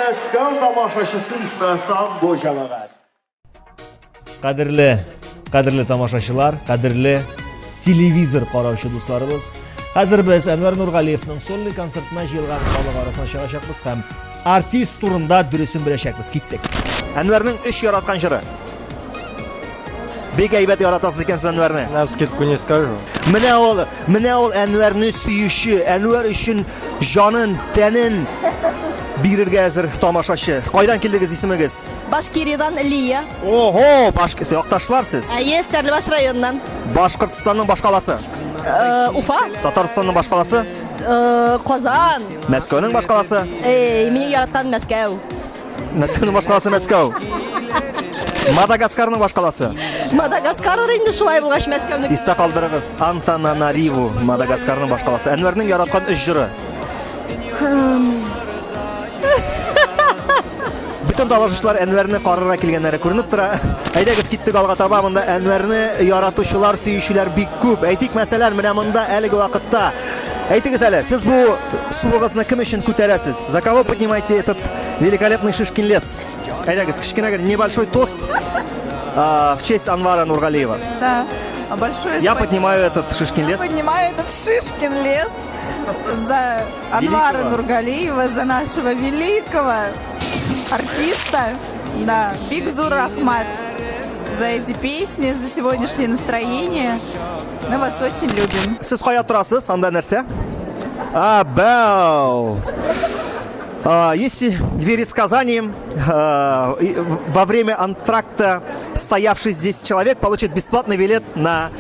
Мәскәү тамашачысы İstasam bu cəmaət. Qadrli tamaşaçılar, qadrli televizor qaravchi do'stlarimiz. Hozir biz Anvar Nurg'aliyevning solo konsertini yig'ilgan xalq arasida chiqishamiz ham artist turida durusin bilashamiz. Ketdik. Anvarning ish yaratgan shiri. Bek aybat yaratasiz ekansiz Anvarni. На скидку не скажу. Mana ol Anvarni suyushi, Anvar uchun jonin, tanin birga hozir tomoshachi. Qaydan keldingiz ismingiz? Bashkiriyadan Liya. Oho, boshqa yoqdoshlarsiz. Starlibash rayonidan. Boshqirdistonning boshqalasi. Ufa. Tataristonning boshqalasi. Qozon. Moskvaning boshqalasi. Meni yaratgan Moskva. Moskvaning boshqalasi Moskva. Madagaskarning boshqalasi. Madagaskar endi shulay bo'lgash Moskvani. Esda qoldirig'iz. Antananarivo, Madagaskarning boshqalasi. Anvarning yaratgan ijro. Bütün davashlar Anvarni qarorga kelganlari ko'rinib tura. Aydagiz ketdik olg'a taba bunda Anvarni yaratuvchilar, suyuvchilar bek ko'p. Aytik masalan mana bunda haligi vaqtda. Aytingiz hali, siz bu suvg'izni kim uchun ko'tarasiz? За кого поднимаете этот великолепный Шишкин лес? Aydagiz, kichkina небольшой тост в честь Анвара Нургалиева. Да. А большое Я поднимаю этот Шишкин лес. Поднимаю этот Шишкин лес за Анвара Нургалиева, за нашего великого артиста, да, Бигзур Ахмат, за эти песни, за сегодняшнее настроение. Мы вас очень любим. Siz qayerda turasiz? Qanday narsa? Бау. Если верить сказаниям, во время антракта стоявший здесь человек получит бесплатный билет на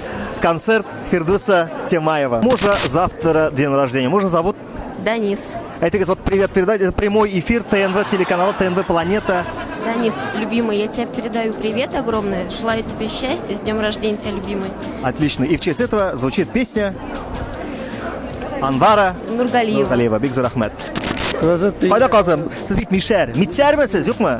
концерт Фирдуса Темаева. Мужа завтра день рождения. Мужа зовут? Данис. Это вот привет передать. Это прямой эфир ТНВ, телеканала ТНВ Планета. Данис, любимый, я тебе передаю привет огромный. Желаю тебе счастья. С днем рождения тебя, любимый. Отлично. И в честь этого звучит песня Анвара Нургалиева. Бигзур Ахмат. Qayda qolsin? Siz bit Mishar. Mitsarmisiz, yo'qmi?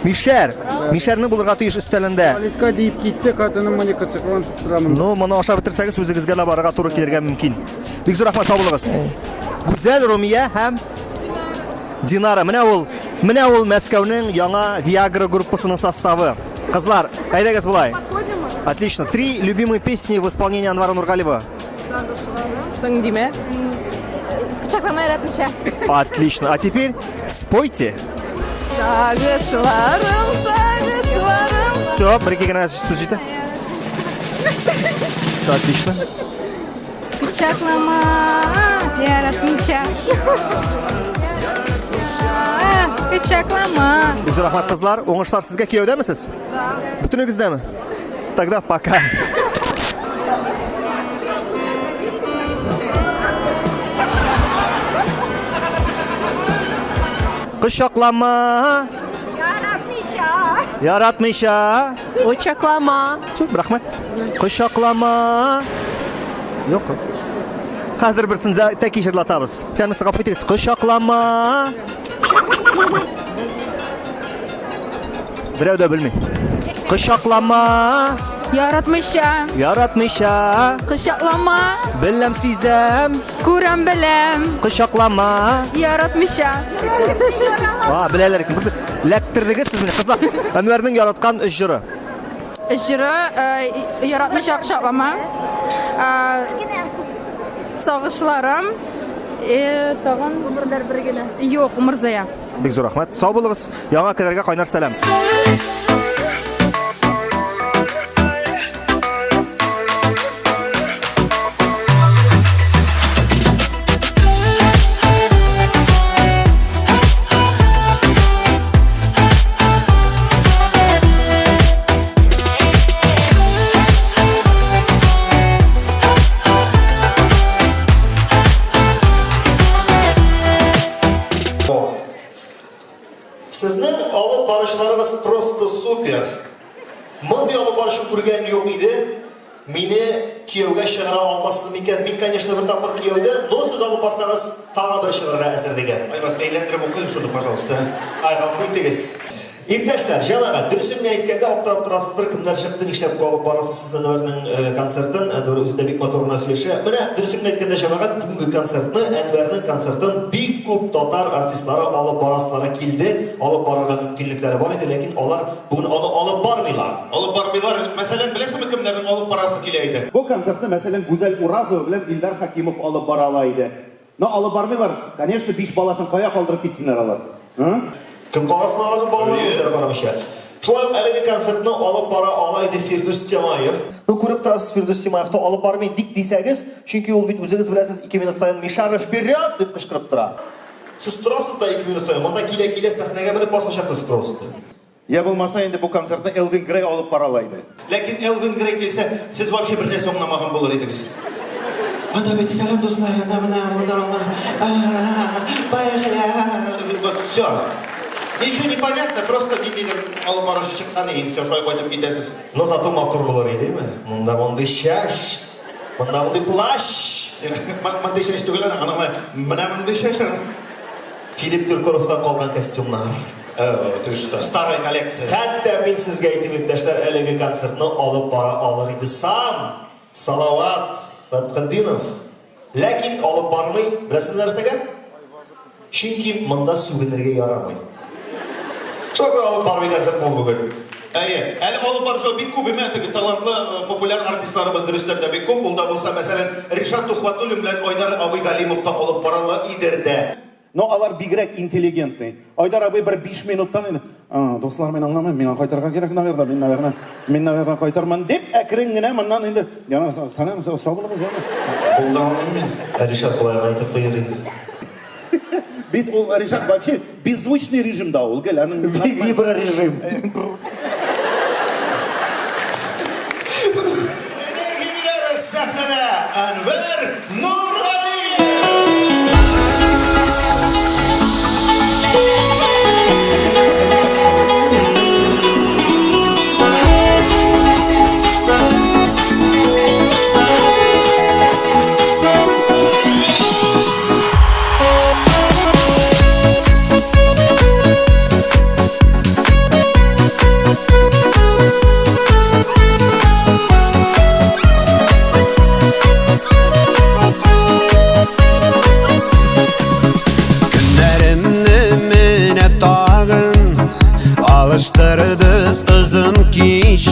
Mishar. Misharni bulurga tuyish ustalanda. Politika deyib ketdi, xotinim mototsikldan tutib turaman. No, mana o'sha bitirsangiz o'zingizga laboraga to'g'ri kelgan mumkin. Bigzur Ahmad sog' bo'lasiz. Go'zal Rumiya ham Dinara. Mana ol Moskvaning yangi Viagra gruppasining sostavi. Qizlar, aydagiz bo'lay. Отлично. 3 любимые песни в исполнении Анвара Нургалиева. Сыңдиме? Отлично. А теперь спойте. Сагышларым. Все, бірге слушайте. Все, отлично. Кычаклама, яратмыйча. Кычаклама. Бигзур Ахмат кызлар, оңышлар sizga kuyovdamisiz? Да. Бүтүнүгүздеми? Тогда пока. Kışaklama. Yaratmışa. Uçaklama. Süper, rahmet. Kışaklama. Yok. Hazır birisinde tek işirlatabiliriz. Sen nasıl kapı itiyorsun? Kışaklama. Birey de bilmeyin. Kışaklama. Yaratmışa. Kışaklama. Bilem sizem. Kuram bilem. Kışaklama. Yaratmışa. Bileler ki. Leptirdiniz siz beni kızlar. Anvar'ın yaratkan ıjırı. Yaratmışa kışaklama. Sağışlarım. Tağın. Umurlar birgine. Yok, Umurzaya. Bigzur Ahmad. Sağ olunuz. Yana kadarga kaynar selam. Sizning olib borishlarimiz просто super. Bunday olib borishni ko'rgan yo'q edi. Meni kuyovga shig'ira olmassiz ekan. Men, конечно, bir taqir kuyovga, no siz olib borsangiz, tag'in bir shig'irga asir degan. Ayvaz, aylantirib o'qing shuni, пожалуйста. Ay, g'afur etingiz. Iqdashlar, jamoat, durusini aytganda optirab turasizdir, kimlar chiqdi, ishlab qolib borasiz siz Anvarning konsertidan, Anvar o'zida bek motorni söyleşi. Mana durusini aytganda jamoat bugungi konsertni, Anvarning konsertidan big ko'p tatar artistlari olib borasizlar keldi, olib boradigan mumkinliklari bor edi, lekin ular bugun olib bormaylar. Olib bormaylar. Masalan, bilasizmi kimlarning olib borasi kelaydi? Bu konsertni masalan Go'zal Urazov bilan Ildar Hakimov olib bora oladi. No olib bormaylar. Конечно, 5 balasini qo'ya qoldirib ketsinlar ular. Kim qoraslarni bolalar o'zlari qaramışlar. Şolay haligi konsertni olib bora olaydi Firdus Temayev. Bu ko'rib turasiz Firdus Temayevni olib bormaydik desangiz, chunki u bit o'zingiz bilasiz 2 minut sayin Mishara vперед deb qichqirib turadi. Siz turasizda 2 minut sayin, manda kela sahnaga minib boshlashyapsiz просто. Ya bo'lmasa endi bu konsertni Elvin Grey olib bora oladi. Lekin Elvin Grey kelsa, siz вообще bir narsa o'ynamagan bo'lar edingiz. Anda beti selam do'stlar, anda mana Все. Ничего не понятно, просто никаких албарышы чыкканы и все, шой koydum gidesiz. Но зато матур булар иде ме? Монда монда шаш, монда монда плащ. Мындай шаш түгел, ана мына мындай шаш. Филипп Киркоровтан калган костюмнар. Ты что, старая коллекция. Хәтта мин сезгә әйтеп иптәшләр, әлеге концертны алып бара алыр иде сам. Салават Фатхетдинов. Ләкин алып бармый, беләсезме нәрсәгә? Чөнки монда сүгенергә ярамый. Шуңа алып бармый концерт булды бүген. Әлі олып бар жол бик көп еме, талантлы, популяр артистларыбыз дөрестән дә бик көп. Булда булса, мәсәлән, Ришат Тухватуллин белән Айдар Абыйгалимов та алып баралы идерде. Но алар бигрәк интеллигентный. Айдар абый бір 5 минуттан инде, дуслар, мен аңламыйм, миңа кайтарга кирәк, наверное, мен кайтарман дип, әкрен генә моннан инде, яна салам, саулыгыз яна. Булда алмыйм мен. Ришат булай әйтеп куйыр иде. Без ул Ришат вообще беззвучный режимда ул гел, аның Виброрежим. Энергия бирәбез сәхнәдә Әнвәр Нургалиев. Alıştırdı uzun kiş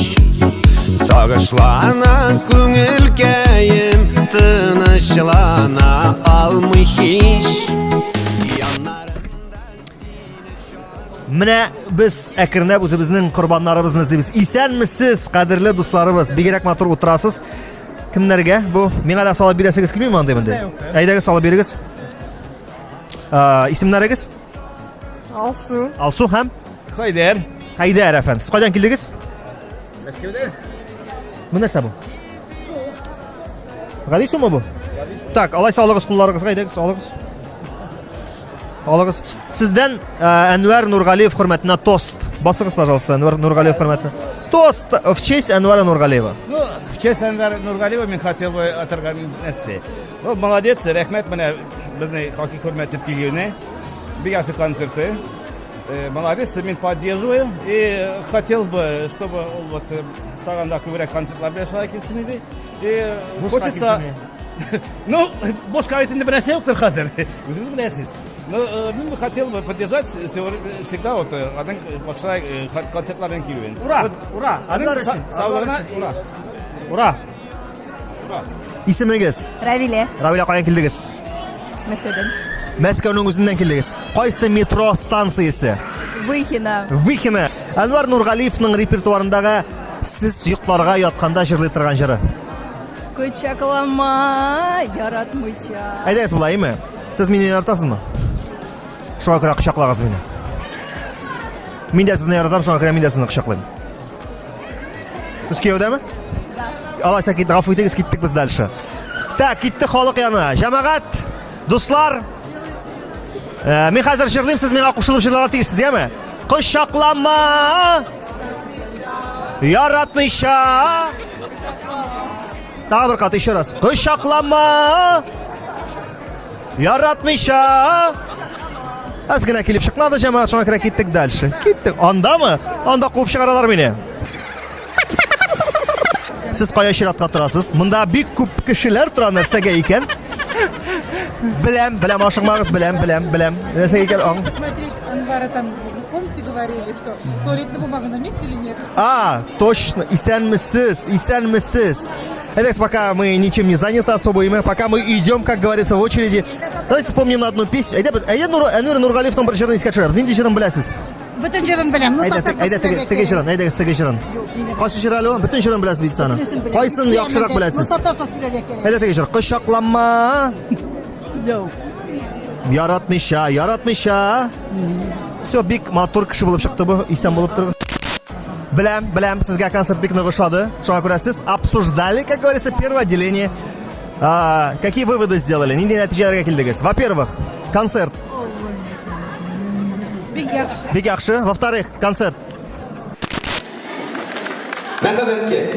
Sağışlana көңілкәйім Тынышлана almış iş Менә без әкренләп үзебезнең корбаннарыбызны эзлибез. Исәнмесез, кадерле дусларыбыз? Бигрәк матур утырасыз. Кемнәргә бу? Миңа да салып бирәсегез килмиме андый монда? Әйдәгез салып бирегез. Исемнәрегез? Алсу. Алсу һәм Хайдар. Хайдар әфәнд. Сез кайдан килдегез? Мәскәүдән. Бу нәрсә бу? Гади сумма бу? Так, алайса алыгыз кулларыгызга, әйдәгез, алыгыз. Алыгыз. Сездән Әнвәр Нургалиев хөрмәтенә тост. Басыгыз, пожалуйста, Әнвәр Нургалиев хөрмәтенә. Тост в честь Әнвәра Нургалиева. Ну, в честь Әнвәр Нургалиева мен хотел бы оторгать нәрсе. Ну, молодец, рәхмәт менә безне хакый хөрмәтеп килгәненә. Бик яхшы концерты. Молодец, мен поддерживаю и хотел бы, чтобы вот тагында күбрәк концертлар бешала килсен иде. И хочется ну, бошка әйтенде бер нәрсә юктыр хәзер. Үзегез беләсез. Но мен бы хотел бы поддержать всегда вот один большой концертлардан килүен. Ура! Ура! Әнвәр өчен. Саулыгына ура. Ура! Исемегез? Равиле. Равилә, каян килдегез? Мәскәүдән. Мәскәүнең үзеннән килдегез. Кайсы метро станциясе? Выхина. Выхина. Әнвәр Нургалиевның репертуарындагы сез йокларга ятканда җырлый торган җыры. Кочаклама, яратмыйча. Әйдәгез булаймы? Сез мине яратасызмы? Шуңа күрә кочаклагыз мине. Мин дә сезне яратам, шуңа күрә мин дә сезне кочаклыйм. Сез кияүдәме? Да. Алайса кит, гафу итегез, киттек без дальше. Так, китте халык яна. Җәмәгать, дуслар, мен хәзер җырлыйм, сез миңа кушылып җырларга тиешсез, яме? Кочаклама, яратмыйча. Тагы бер кат, еще раз. Кочаклама, яратмыйча. Azgina kelib chiqmadi jamoat, shunga ko'ra ketdik dальше. Ketdik. Ondami? Onda quvib chiqaralar meni. Siz qayerga shiratga turasiz? Bunda bek ko'p kishilar turgan narsaga ekan. Bilam, oshiqmangiz, bilam. Narsaga ekan. Смотреть, Анвара там, помните, говорили, что туалетная бумага на месте или нет? Точно. Иsenmisiz. Это пока мы ничем не заняты особо, и пока мы идем, как говорится, в очереди. Давайте вспомним на одну песню. Әнур Нургалиевтың бір жырын еске түсіреміз. Нендей жырын білесіз? Бүтін жырын білем. Теге жырын. Қайсы жыр әлі? Бүтін жырын білесіз бейді саны. Қайсын яқшырақ білесіз? Теге жыр. Құшақлама. Яратмыша. Все, бик матур кіші болып шықты бұл. Исен болып тұрғы. Білем, sizga kontsert bek ошады. Шуңа күрә сез обсуждали, как говорится, первое отделение. Какие выводы сделали? Нендей нәтижеләргә килдегез? Во-первых, концерт. Бик яхшы. Во-вторых, концерт. Мәхәббәткә.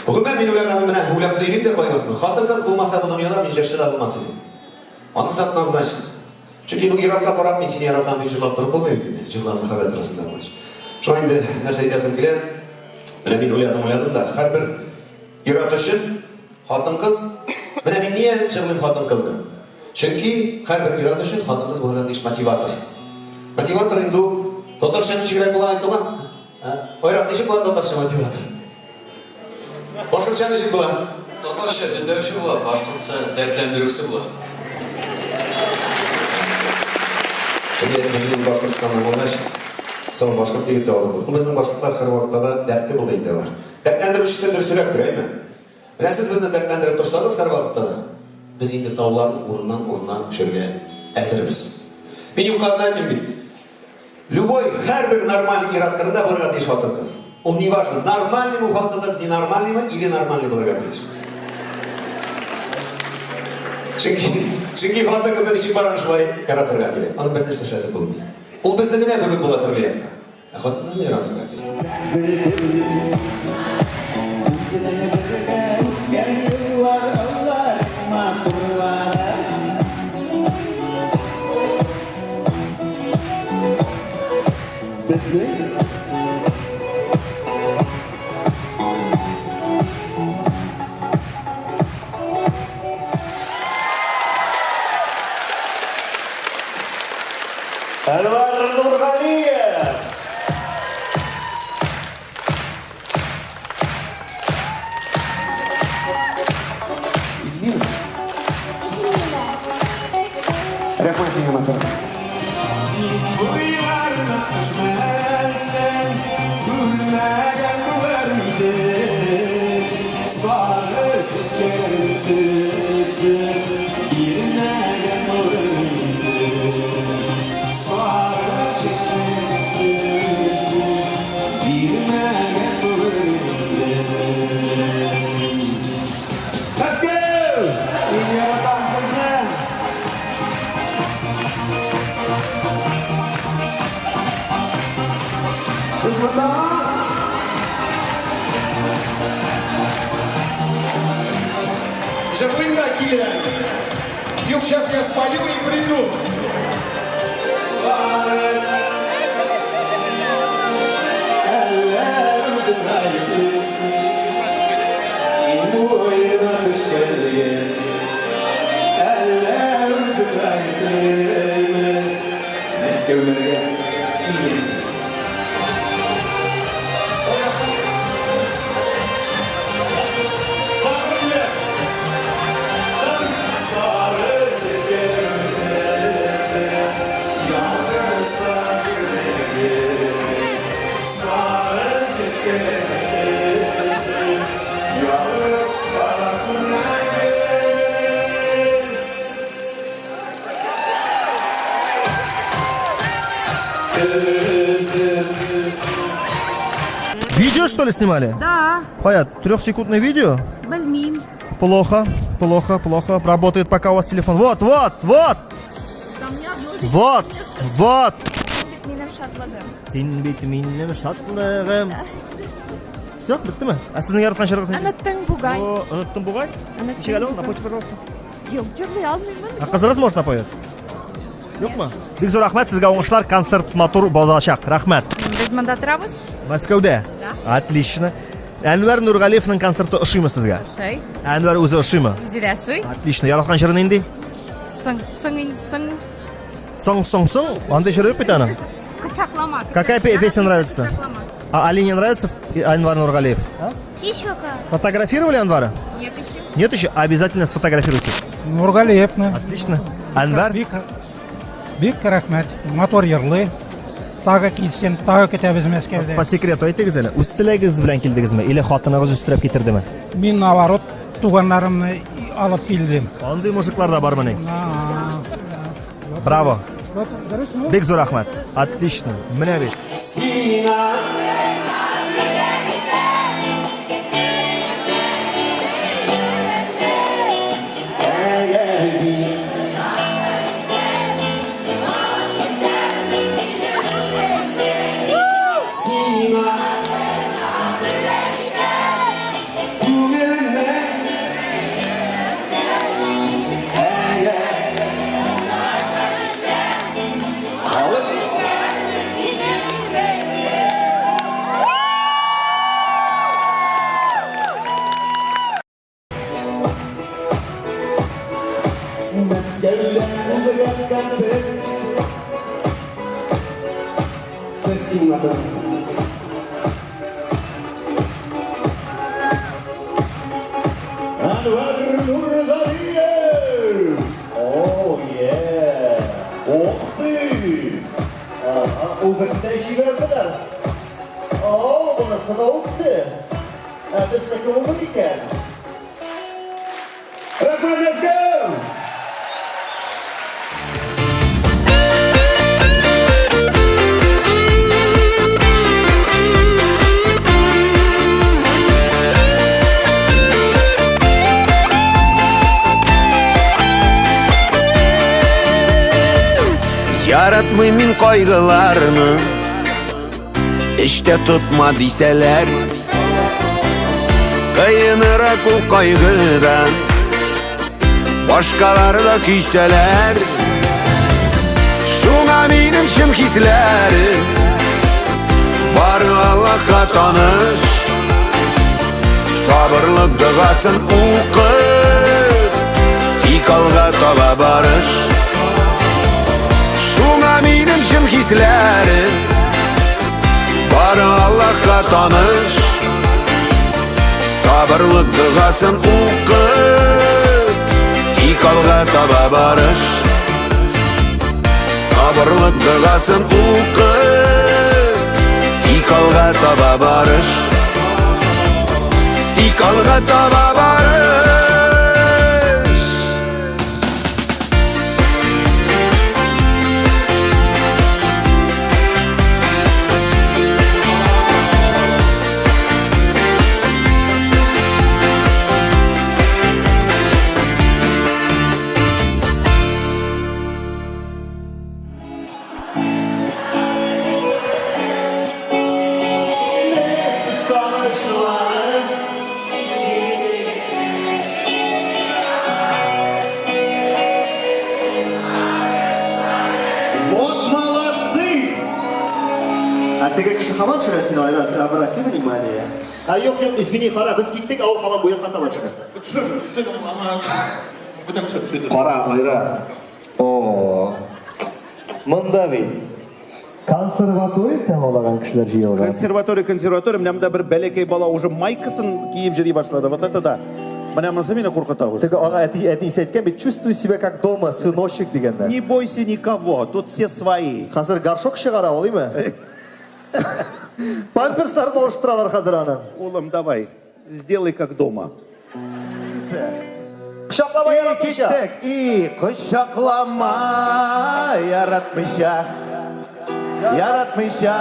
Гомәр мин уйлаганым менә уйлап йөрим дә кайгырмый. Хатын-кыз булмаса бу дөньяда мин җырчы да булмас идем. Аны сатмас значит. Чөнки бу иратка карап мин сине яратам дип җырлап торып булмый иде. Җырлар мәхәббәт арасында булыш. Шуңа инде нәрсә әйтәсем килә. Менә мин уйладым да һәрбер яратышын хатын-кыз менә мин нигә җырлыйм хатын-кызны? Чөнки һәрбер яратышын хатын-кыз булган иш мотиватор. Мотиватор инде татарча ничек була айтылган? Ойрат ничек була татарча мотиватор? Башкортча ничек була? Татарча өндәүче була, башкортча дәртләндерүче була. Bizning Boshqirdistonda bo'lmash, son boshqirt yigit olib. Bizning boshqirtlar har vaqtda dardli bo'ladilar. Dardlantirishda durusroq turaymi? Bilasiz, bizni dardlantirib tursangiz har vaqtda biz endi tog'larni o'rnidan tushirga hozirmiz. Men yuqorida aytdim. Любой har bir нормальный yaratganda bo'lgan ish xotin-qiz. U не важно, нормальный bu xotin-qiz, ненормальныйmi или нормальный bo'lgan ish. Чөнки хатын-кызны ничек баран шулай яратырга кирәк. Аны бер нәрсә шәһәр булмый. Ул безне генә бүген була торган. Хатын-кызны яратырга кирәк. Әнвәр Нургалиев. Измина. Рәхмәт сиңа, матур. Живым накиля. Юг, сейчас я спалю и приду. Видео, что ли, снимали? Да. Понятно. 3-секундное видео? Бальмин. Плохо. Работает пока у вас телефон. Вот. Сен бит минем шатлыгым. Все, биттimi? Sizning yaratgan sharhingiz? Unuttың бугай. Unuttım бугай? Ничек әле? Напойте, пожалуйста. Yok, җырлый алмыймын. Кызыгыз может напоет? Yo'qmi? Bek zo'r rahmat sizga o'ng'ishlar, konsert motor bo'lajak. Rahmat. Biz manda turamiz. Moskvada. Отлично. Anvar Nurg'aliyevning konserti o'xshaymi sizga? Şey, Anvar o'zi o'xshaymi? Zirasui. Отлично. Yaratgan shirin endi. Сон. Он даже рэп это она. Kucaklama. Какая песня нравится? А Али не нравится Анвар Нургалиев? Еще как. Фотографировали Анвара? Нет еще. Нет еще? Обязательно сфотографируйте. Нургалиевна. Отлично. Анвар? Бик рахмат. Мотор йырлый. Тагы килсен, тагы кетебез Мәскәүдә. По секрету әйтегез әле, үз теләгегез белән килдегезме, или хатыныгыз өстерәп китердеме? Мин наоборот туганнарымны алып килдем. Андый мужиклар да бармы ни? Браво. Бик зур рахмат. Отлично. Менә бит. Anwar Nurgaliyev. Oh yeah. O'qdi. U bitta ishi berdilar. Oh, bunisi da o'qdi. Bizniki o'qir ekan. Rahmat, let's go. Yaratmay min kaygılarını İşte tutma deseler Kıyınırak o kaygıdan Başkaları da küyseler Şuna benim şım hislerim Bari Allah'a tanış Sabırlık dağasın uqır İkalga taba barış Şuna benim şım hislerim Bari Allah'a tanış Sabırlık dağasın uqır İkalga taba barış Sabırlık dağasın uqır İkalga taba barış İkalga taba barış Теге кеше хамам шырасына обрати внимание. Yok, извини, qara, biz ketdik, u hamon bu yoqqa tomon chiqdi. Qara, g'ayrat. Munda bit. Konservatoriya tamomlagan kishilar yig'ilgan. Консерватория, мында bir бәләкәй бала уже майкасын киеп йөри башлады. Вот это да. Менә монысы мине куркыта уже. Теге ага әтисе әйткән бит, чувствуй себя как дома, сыночек дигәндә. Не бойся никого, тут все свои. Хәзер горшок чыгара алыймы? Памперсларын алыштыралар хәзер аны. Улым, давай, сделай как дома. Кочаклама яратмыйча. И кочаклама яратмыйча. Яратмыйча,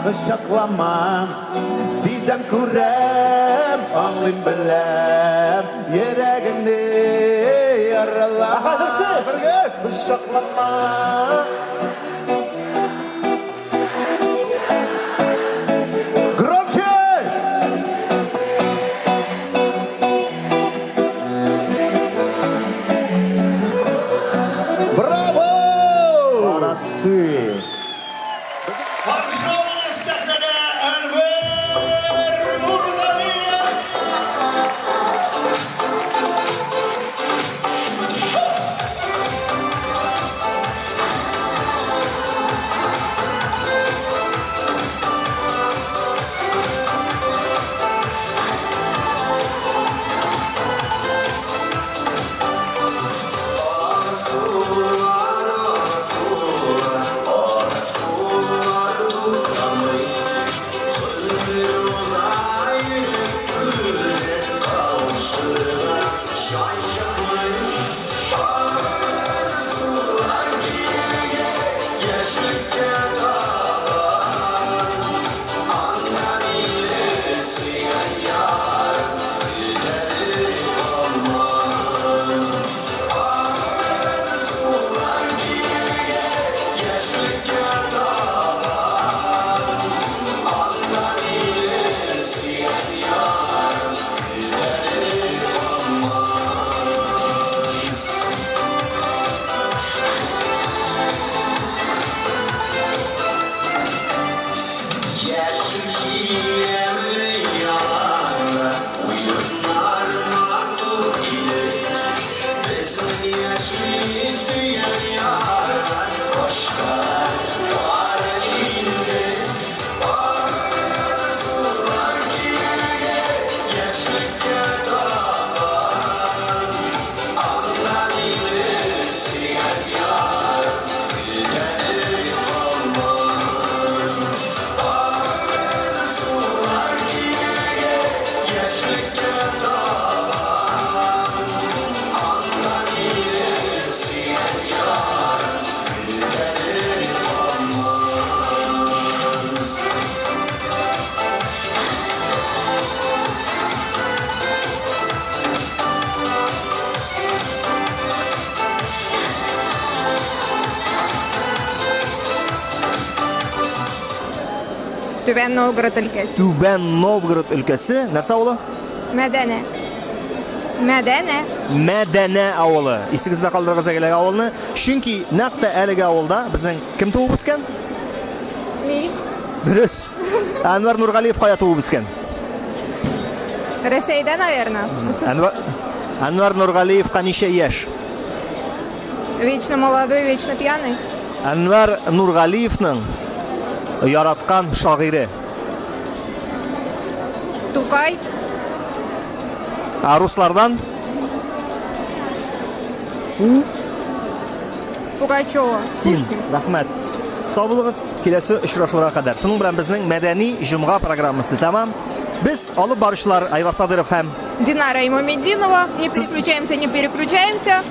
кочаклама. Сизем күрәм, аңлыйм беләм, йөрәгеңне яралама. Хәзерсез. Бергә кочаклама. Түбән Новгород өлкәсе. Түбән Новгород өлкәсе. Нәрсә авылы? Мәдәнә. Мәдәнә. Мәдәнә авылы. Исегездә калдырыгыз әлеге авылны. Чөнки нәкъ әлеге авылда безнең кем туып үскән? Мин. Дөрес. Әнвәр Нургалиев кая туып үскән? Рәсәйдә, наверное. Әнвәр Нургалиевка ничә яшь? Вечно молодой, вечно пьяный. Әнвәр Нургалиевның яраткан шагыйре. Тукай. Руслардан Пугачева. Тим. Рәхмәт. Сау булыгыз. Киләсе очрашуларга кадәр. Шуның белән безнең мәдәни җомга программасы тәмам. Без алып баручылар Айваз Садыров һәм Динара Имамеддинова. Не переключаемся, не переключаемся.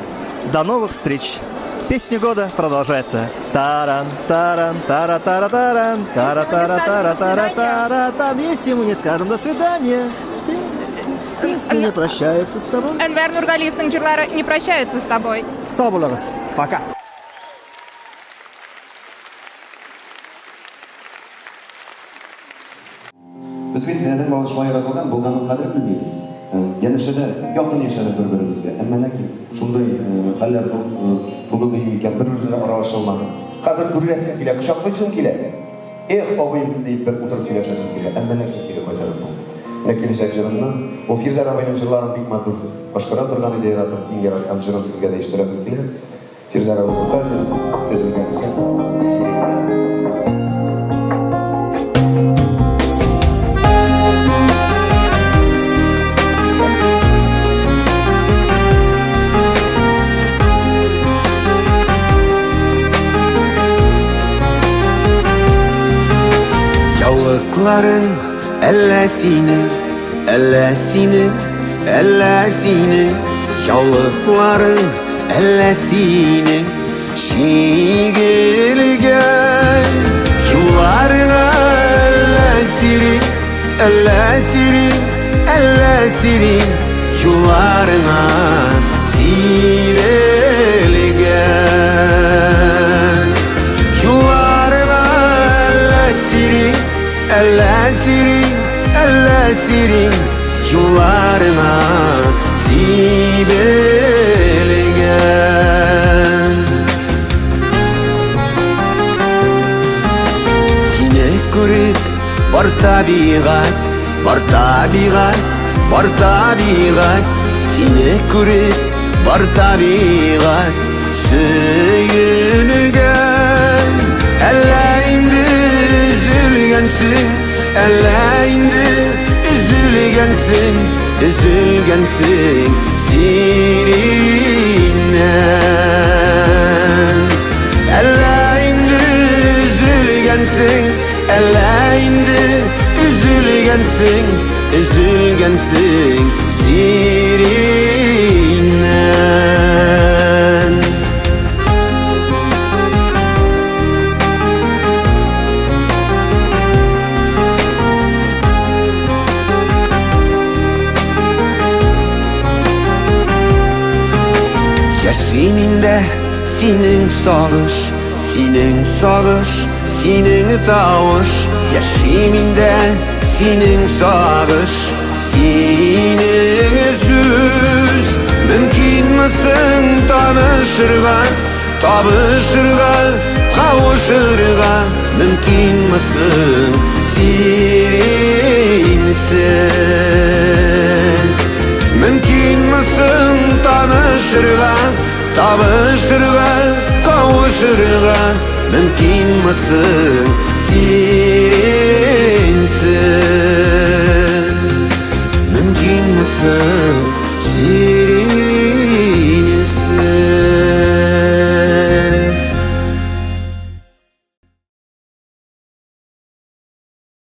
до новых встреч. Песня года продолжается. Таран, таран, тара, тара, таран, тара, тара, тара, тара, тара, тара. Если мы не скажем до свидания, песня не прощается с тобой. Әнвәр Нургалиевның җырлары не прощаются с тобой. Сау булыгыз. Пока. Biz bit neden bağışma yaratılgan bulganın kadrini bilmeyiz. Yanışıda yakın yaşadık birbirimizge. Ama lakin şunday haller bugün deyimiken birbirine aralaşılmadı. Hazır gürlesin kile, kuşakmışsın kile. Ağabeyim deyip bir oturup söyleşesin kile. Ama lakin kile koytarım. Lakin şakşırında o Firzar ağabeyin jırların bik matur. Başkaran durgan ide yaratır, yaratkan jırın sizge değiştiresin kile. Firzar ağabeyin tarzı, özülgen sen. Yavukların ellesini, ellesini, ellesini. Yavukların ellesini şiirgen. Yıllarına ellesiri, ellesiri, ellesiri. Yıllarına sivelgen. Yıllarına ellesiri, ellesiri, ellesiri. Yollarına sibelgen. Sine görüp var tabiat, var tabiat, var tabiat. Sine görüp var tabiat, söyüngen. Elleğimde üzülgensin, elleğimde üzülgensin, üzülgensin sirinden. Elleğimde üzülgensin, elleğimde üzülgensin, üzülgensin sirinden. Yaşiminde senin sağış, senin sağış, senin tavuş. Yaşiminde senin sağış, senin söz. Mümkün mısın tanışırga, tabışırga, kavuşırga? Mümkün mısın sirinsiz? Mümkün mısın tanışırga, tabışırga, kavuşurga? Mümkün mısın sirinsiz? Mümkün mısın sirinsiz?